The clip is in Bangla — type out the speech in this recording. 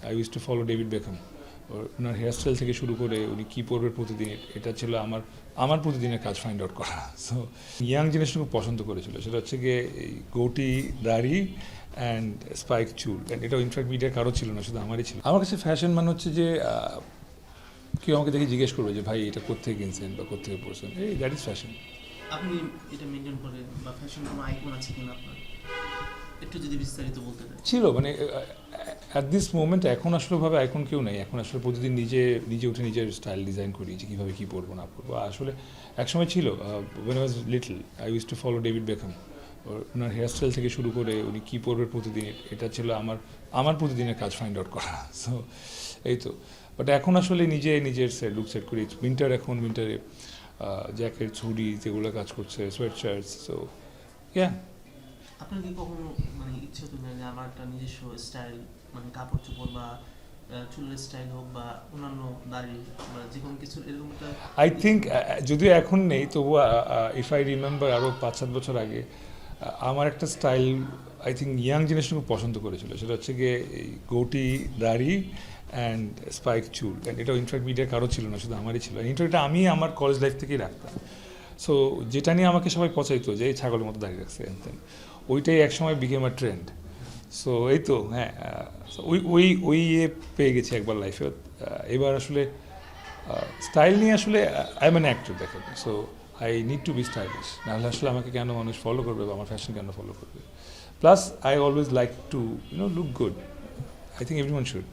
I use to follow David Beckham. ওনার হেয়ারস্টাইল থেকে শুরু করে উনি কী পরবে প্রতিদিন, এটা ছিল আমার প্রতিদিনের কাজ ফাইন্ড আউট করা। সো ইয়াং জিনিসটা খুব পছন্দ করেছিল, সেটা হচ্ছে গিয়ে এই গোটি দাড়ি অ্যান্ড স্পাইক চুল। অ্যান্ড এটা ইনফ্যাক্ট মিডিয়ার কারো ছিল না, শুধু আমারই ছিল। আমার কাছে ফ্যাশন মানে হচ্ছে যে কেউ আমাকে দেখে জিজ্ঞেস করবে যে ভাই এটা কোত্থেকে কিনছেন বা কোত্থেকে পড়ছেন, এই দ্যাট ইজ ফ্যাশন। আপনি এটা মেনটেন করেন বা ফ্যাশন কোনো আইকন আছে কিনা আপনার, একটু যদি বিস্তারিত বলতে দেন। ছিল মানে অ্যাট দিস মোমেন্ট এখন আসলে ভাবে আইকন কেউ নেই। এখন আসলে প্রতিদিন নিজে উঠে নিজের স্টাইল ডিজাইন করি যে কীভাবে কী পরবো না পরবো। আসলে একসময় ছিল, when I was little I use to follow David Beckham. ওনার হেয়ারস্টাইল থেকে শুরু করে উনি কী পরবে প্রতিদিন, এটা ছিল আমার প্রতিদিনের কাজ ফাইন্ড আউট করা। সো এই তো। বাট এখন আসলে নিজের লুক সেট করি। উইন্টারে জ্যাকেট হুডি যেগুলো কাজ করছে, সোয়েট শার্টস। So yeah. আপনার কি কখনো মানে ইচ্ছে হতো না যে আমার একটা নিজস্ব স্টাইল, মানে কাপড় চোপড় বা চুলের স্টাইল হোক বা অন্যান্য দাড়ি বা যে কোনো কিছু এরকম একটা? আই থিঙ্ক যদিও এখন নেই, তবুও ইফ আই রিমেম্বার আরও 5-7 বছর আগে আমার একটা স্টাইল আই থিঙ্ক ইয়াং জিনিসটা খুব পছন্দ করেছিল, সেটা হচ্ছে গিয়ে এই গোটি দাড়ি অ্যান্ড স্পাইক চুল। অ্যান্ড এটা ইনফ্যাক্ট মিডিয়ার কারো ছিল না, শুধু আমারই ছিল। ইনফ্যাক্ট এটা আমি আমার কলেজ লাইফ থেকেই রাখতাম। সো যেটা নিয়ে আমাকে সবাই পচাইতো যে এই ছাগলের মতো দাঁড়িয়ে রাখছে, ওইটাই একসময় বিকেম আ ট্রেন্ড। সো এই তো হ্যাঁ, ওই পেয়ে গেছি একবার লাইফে। এবার আসলে স্টাইল নিয়ে আসলে আই এম অ্যান অ্যাক্টর, দেখেন। So I need to be stylish, নাহলে আসলে আমাকে কেন মানুষ ফলো করবে বা আমার ফ্যাশন কেন ফলো করবে। Plus I always like to look good. I think everyone should.